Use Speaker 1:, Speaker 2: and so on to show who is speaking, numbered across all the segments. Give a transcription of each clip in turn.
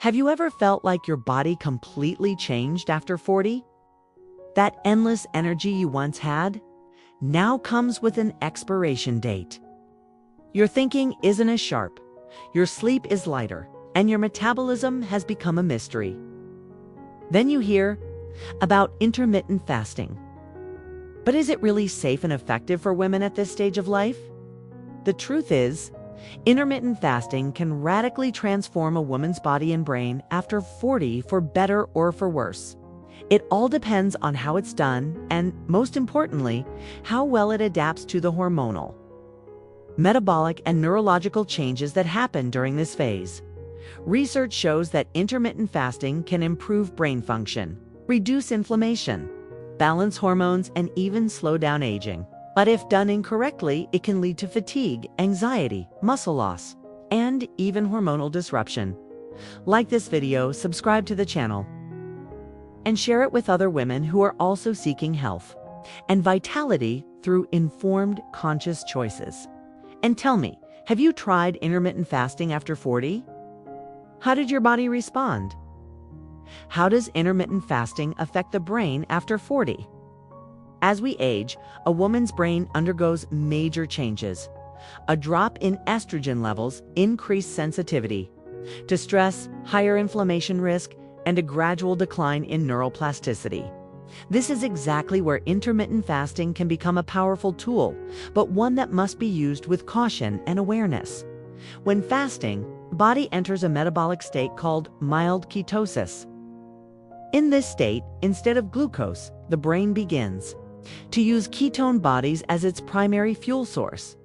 Speaker 1: Have you ever felt like your body completely changed after 40? That endless energy you once had now comes with an expiration date. Your thinking isn't as sharp, your sleep is lighter, and your metabolism has become a mystery. Then you hear about intermittent fasting. But is it really safe and effective for women at this stage of life? The truth is, intermittent fasting can radically transform a woman's body and brain after 40 for better or for worse. It all depends on how it's done and, most importantly, how well it adapts to the hormonal, metabolic, and neurological changes that happen during this phase. Research shows that intermittent fasting can improve brain function, reduce inflammation, balance hormones, and even slow down aging. But if done incorrectly, it can lead to fatigue, anxiety, muscle loss, and even hormonal disruption. Like this video, subscribe to the channel, and share it with other women who are also seeking health and vitality through informed, conscious choices. And tell me, have you tried intermittent fasting after 40? How did your body respond? How does intermittent fasting affect the brain after 40? As we age, a woman's brain undergoes major changes. A drop in estrogen levels, increased sensitivity to stress, higher inflammation risk, and a gradual decline in neuroplasticity. This is exactly where intermittent fasting can become a powerful tool, but one that must be used with caution and awareness. When fasting, the body enters a metabolic state called mild ketosis. In this state, instead of glucose, the brain begins to use ketone bodies as its primary fuel source.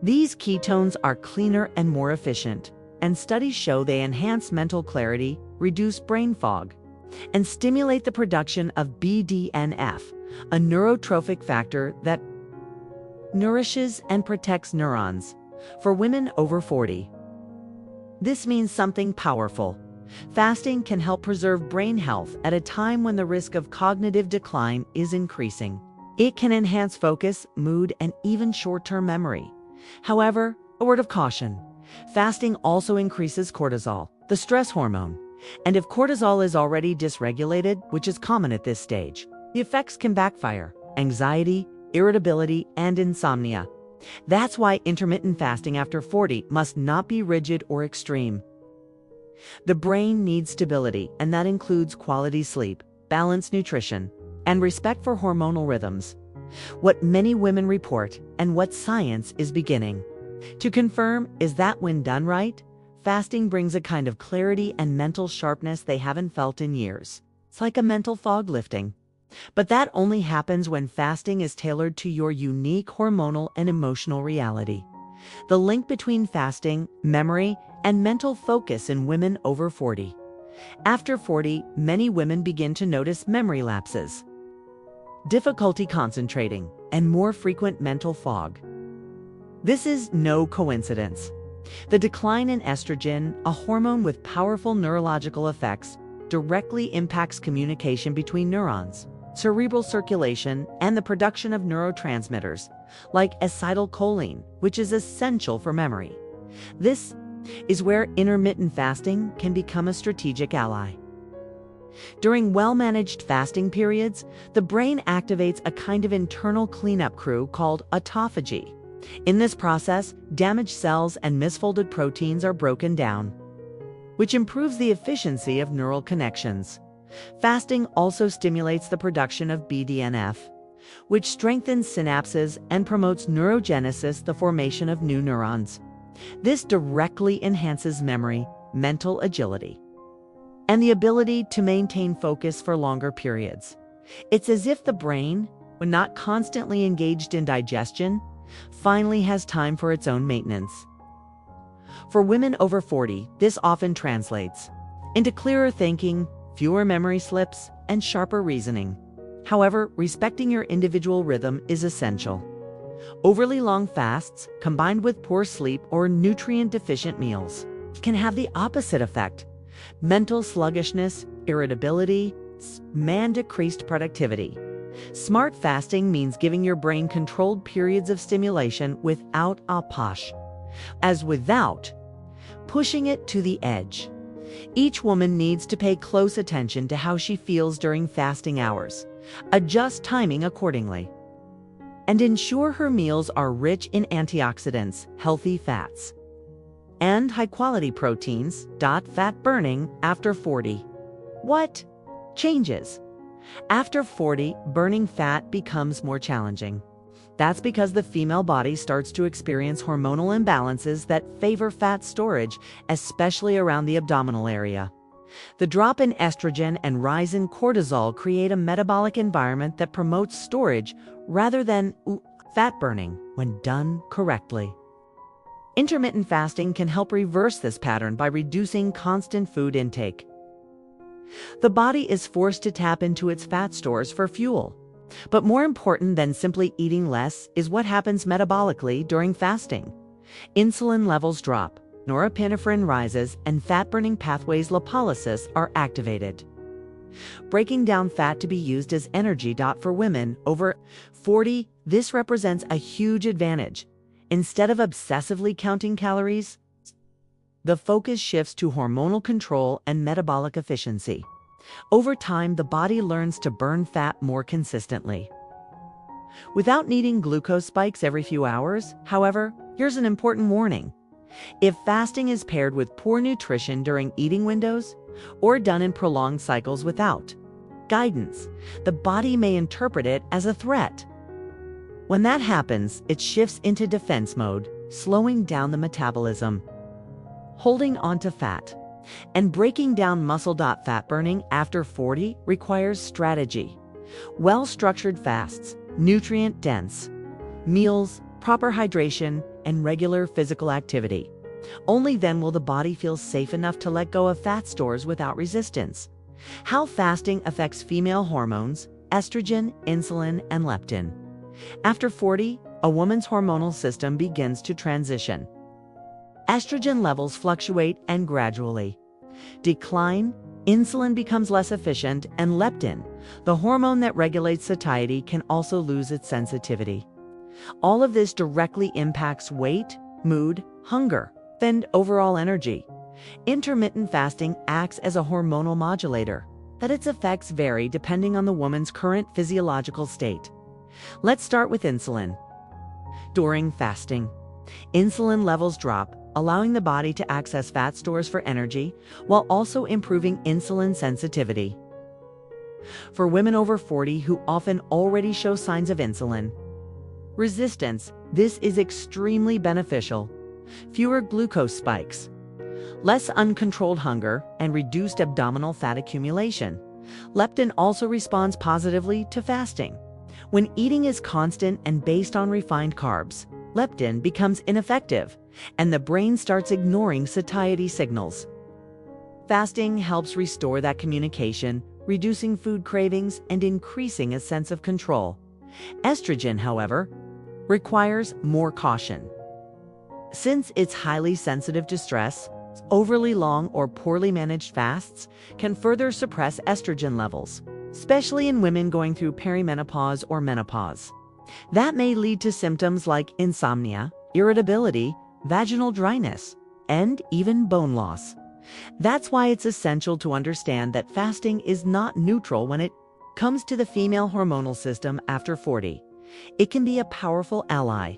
Speaker 1: These ketones are cleaner and more efficient, and studies show they enhance mental clarity, reduce brain fog, and stimulate the production of BDNF, a neurotrophic factor that nourishes and protects neurons. For women over 40, this means something powerful. Fasting can help preserve brain health at a time when the risk of cognitive decline is increasing. It can enhance focus, mood, and even short-term memory. However, a word of caution: fasting also increases cortisol, the stress hormone. And if cortisol is already dysregulated, which is common at this stage, the effects can backfire: anxiety, irritability, and insomnia. That's why intermittent fasting after 40 must not be rigid or extreme. The brain needs stability, and that includes quality sleep, balanced nutrition, and respect for hormonal rhythms. What many women report, and what science is beginning to confirm, is that when done right, fasting brings a kind of clarity and mental sharpness they haven't felt in years. It's like a mental fog lifting. But that only happens when fasting is tailored to your unique hormonal and emotional reality. The link between fasting, memory, and mental focus in women over 40. After 40, many women begin to notice memory lapses, difficulty concentrating, and more frequent mental fog. This is no coincidence. The decline in estrogen, a hormone with powerful neurological effects, directly impacts communication between neurons, cerebral circulation, and the production of neurotransmitters like acetylcholine, which is essential for memory. This is where intermittent fasting can become a strategic ally. During well-managed fasting periods, the brain activates a kind of internal cleanup crew called autophagy. In this process, damaged cells and misfolded proteins are broken down, which improves the efficiency of neural connections. Fasting also stimulates the production of BDNF, which strengthens synapses and promotes neurogenesis, the formation of new neurons. This directly enhances memory, mental agility, and the ability to maintain focus for longer periods. It's as if the brain, when not constantly engaged in digestion, finally has time for its own maintenance. For women over 40, this often translates into clearer thinking, fewer memory slips, and sharper reasoning. However, respecting your individual rhythm is essential. Overly long fasts, combined with poor sleep or nutrient-deficient meals, can have the opposite effect: mental sluggishness, irritability, and decreased productivity. Smart fasting means giving your brain controlled periods of stimulation without pushing it to the edge. Each woman needs to pay close attention to how she feels during fasting hours. Adjust timing accordingly. And ensure her meals are rich in antioxidants, healthy fats, and high-quality proteins. Fat burning after 40. What changes? After 40, burning fat becomes more challenging. That's because the female body starts to experience hormonal imbalances that favor fat storage, especially around the abdominal area. The drop in estrogen and rise in cortisol create a metabolic environment that promotes storage rather than fat burning when done correctly. Intermittent fasting can help reverse this pattern by reducing constant food intake. The body is forced to tap into its fat stores for fuel. But more important than simply eating less is what happens metabolically during fasting. Insulin levels drop, norepinephrine rises, and fat-burning pathways lipolysis are activated, breaking down fat to be used as energy. For women over 40, this represents a huge advantage. Instead of obsessively counting calories, the focus shifts to hormonal control and metabolic efficiency. Over time, the body learns to burn fat more consistently, without needing glucose spikes every few hours. However, here's an important warning. If fasting is paired with poor nutrition during eating windows, or done in prolonged cycles without guidance, the body may interpret it as a threat. When that happens, it shifts into defense mode, slowing down the metabolism, holding onto fat, and breaking down muscle. Fat burning after 40 requires strategy. Well-structured fasts, nutrient-dense meals, proper hydration, and regular physical activity. Only then will the body feel safe enough to let go of fat stores without resistance. How fasting affects female hormones, estrogen, insulin, and leptin. After 40, a woman's hormonal system begins to transition. Estrogen levels fluctuate and gradually decline, insulin becomes less efficient, and leptin, the hormone that regulates satiety, can also lose its sensitivity. All of this directly impacts weight, mood, hunger, and overall energy. Intermittent fasting acts as a hormonal modulator, but its effects vary depending on the woman's current physiological state. Let's start with insulin. During fasting, insulin levels drop, allowing the body to access fat stores for energy while also improving insulin sensitivity. For women over 40 who often already show signs of insulin resistance, this is extremely beneficial. Fewer glucose spikes, less uncontrolled hunger, and reduced abdominal fat accumulation. Leptin also responds positively to fasting. When eating is constant and based on refined carbs, leptin becomes ineffective, and the brain starts ignoring satiety signals. Fasting helps restore that communication, reducing food cravings and increasing a sense of control. Estrogen, however, requires more caution. Since it's highly sensitive to stress, overly long or poorly managed fasts can further suppress estrogen levels, especially in women going through perimenopause or menopause. That may lead to symptoms like insomnia, irritability, vaginal dryness, and even bone loss. That's why it's essential to understand that fasting is not neutral when it comes to the female hormonal system after 40. It can be a powerful ally,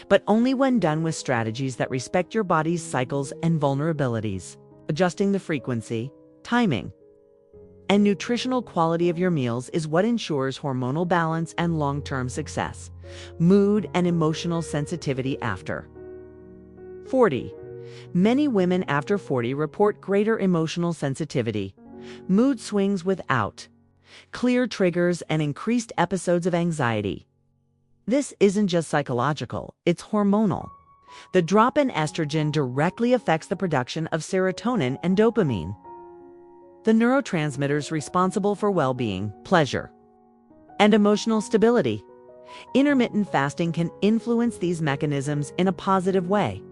Speaker 1: but only when done with strategies that respect your body's cycles and vulnerabilities. Adjusting the frequency, timing, and nutritional quality of your meals is what ensures hormonal balance and long-term success. Mood and emotional sensitivity after 40. Many women after 40 report greater emotional sensitivity, mood swings without clear triggers, and increased episodes of anxiety. This isn't just psychological, it's hormonal. The drop in estrogen directly affects the production of serotonin and dopamine, the neurotransmitters responsible for well-being, pleasure, and emotional stability. Intermittent fasting can influence these mechanisms in a positive way,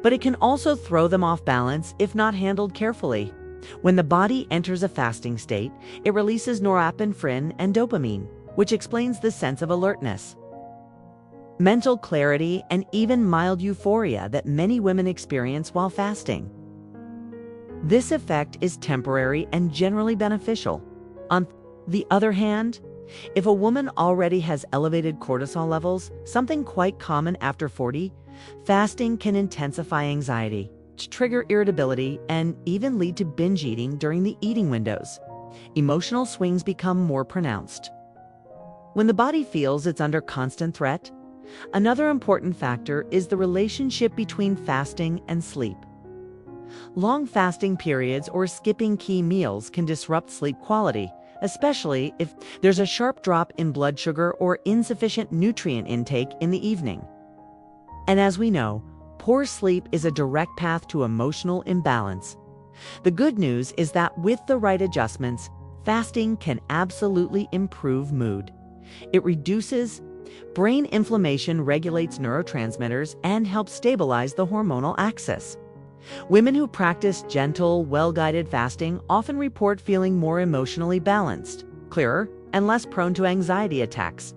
Speaker 1: but it can also throw them off balance if not handled carefully. When the body enters a fasting state, it releases norepinephrine and dopamine, which explains the sense of alertness, mental clarity, and even mild euphoria that many women experience while fasting. This effect is temporary and generally beneficial. On the other hand, if a woman already has elevated cortisol levels, something quite common after 40, fasting can intensify anxiety, trigger irritability, and even lead to binge eating during the eating windows. Emotional swings become more pronounced. When the body feels it's under constant threat, another important factor is the relationship between fasting and sleep. Long fasting periods or skipping key meals can disrupt sleep quality, especially if there's a sharp drop in blood sugar or insufficient nutrient intake in the evening. And as we know, poor sleep is a direct path to emotional imbalance. The good news is that with the right adjustments, fasting can absolutely improve mood. It reduces brain inflammation, regulates neurotransmitters, and helps stabilize the hormonal axis. Women who practice gentle, well-guided fasting often report feeling more emotionally balanced, clearer, and less prone to anxiety attacks.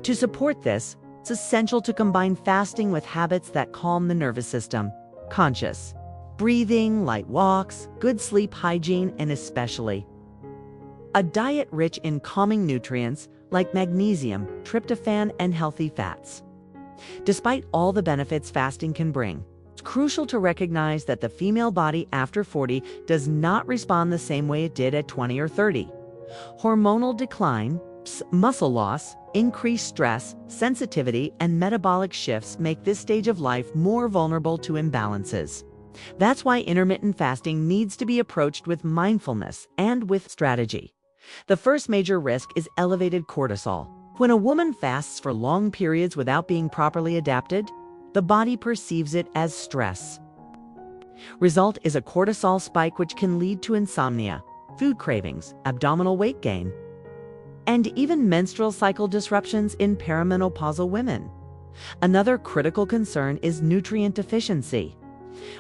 Speaker 1: To support this, it's essential to combine fasting with habits that calm the nervous system: conscious breathing, light walks, good sleep hygiene, and especially a diet rich in calming nutrients like magnesium, tryptophan, and healthy fats. Despite all the benefits fasting can bring, it's crucial to recognize that the female body after 40 does not respond the same way it did at 20 or 30. Hormonal decline, muscle loss, increased stress, sensitivity, and metabolic shifts make this stage of life more vulnerable to imbalances. That's why intermittent fasting needs to be approached with mindfulness and with strategy. The first major risk is elevated cortisol. When a woman fasts for long periods without being properly adapted, the body perceives it as stress. Result is a cortisol spike which can lead to insomnia, food cravings, abdominal weight gain, and even menstrual cycle disruptions in perimenopausal women. Another critical concern is nutrient deficiency.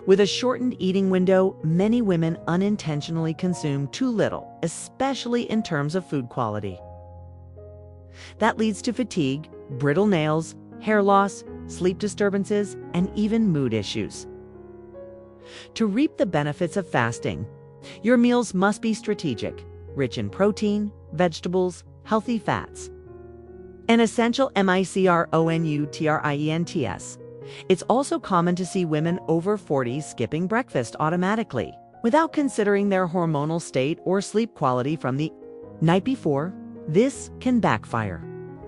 Speaker 1: With a shortened eating window, many women unintentionally consume too little, especially in terms of food quality. That leads to fatigue, brittle nails, hair loss, sleep disturbances, and even mood issues. To reap the benefits of fasting, your meals must be strategic, rich in protein, vegetables, healthy fats, and essential micronutrients. It's also common to see women over 40 skipping breakfast automatically, without considering their hormonal state or sleep quality from the night before. This can backfire.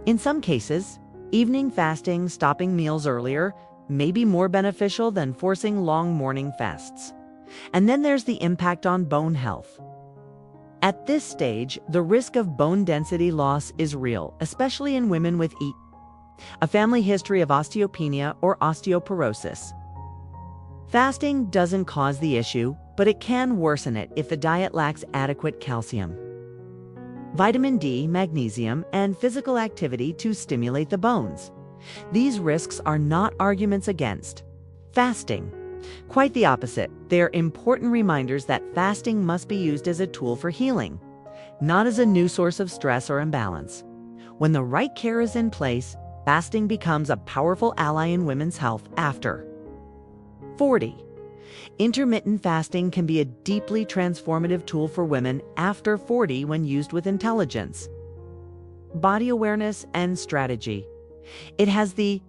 Speaker 1: In some cases, evening fasting, stopping meals earlier, may be more beneficial than forcing long morning fasts. And then there's the impact on bone health. At this stage, the risk of bone density loss is real, especially in women with a family history of osteopenia or osteoporosis. Fasting doesn't cause the issue, but it can worsen it if the diet lacks adequate calcium, vitamin D, magnesium, and physical activity to stimulate the bones. These risks are not arguments against fasting. Quite the opposite. They are important reminders that fasting must be used as a tool for healing, not as a new source of stress or imbalance. When the right care is in place, fasting becomes a powerful ally in women's health after 40. Intermittent fasting can be a deeply transformative tool for women after 40 when used with intelligence, body awareness, and strategy. It has the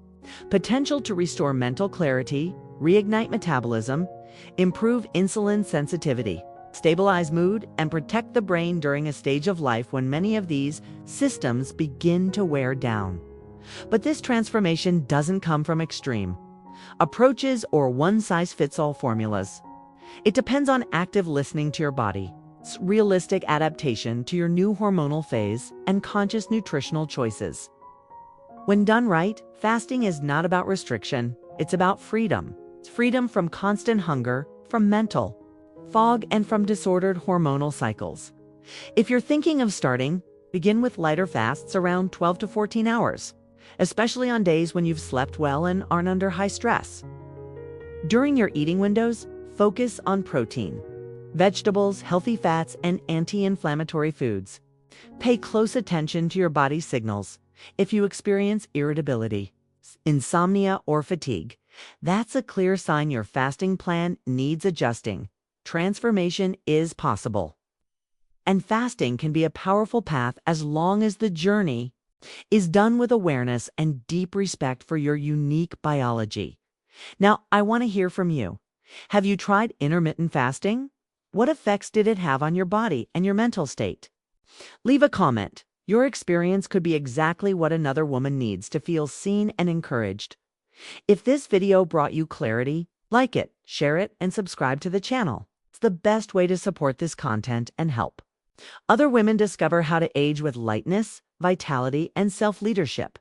Speaker 1: potential to restore mental clarity, reignite metabolism, improve insulin sensitivity, stabilize mood, and protect the brain during a stage of life when many of these systems begin to wear down. But this transformation doesn't come from extreme approaches or one-size-fits-all formulas. It depends on active listening to your body, realistic adaptation to your new hormonal phase, and conscious nutritional choices. When done right, fasting is not about restriction, it's about freedom. It's freedom from constant hunger, from mental fog, and from disordered hormonal cycles. If you're thinking of starting, begin with lighter fasts around 12 to 14 hours. Especially on days when you've slept well and aren't under high stress. During your eating windows, focus on protein, vegetables, healthy fats, and anti-inflammatory foods. Pay close attention to your body's signals. If you experience irritability, insomnia, or fatigue, that's a clear sign your fasting plan needs adjusting. transformation is possible. And fasting can be a powerful path as long as the journey is done with awareness and deep respect for your unique biology. Now, I want to hear from you. Have you tried intermittent fasting? What effects did it have on your body and your mental state? Leave a comment. Your experience could be exactly what another woman needs to feel seen and encouraged. If this video brought you clarity, like it, share it, and subscribe to the channel. It's the best way to support this content and help other women discover how to age with lightness, vitality, and self-leadership.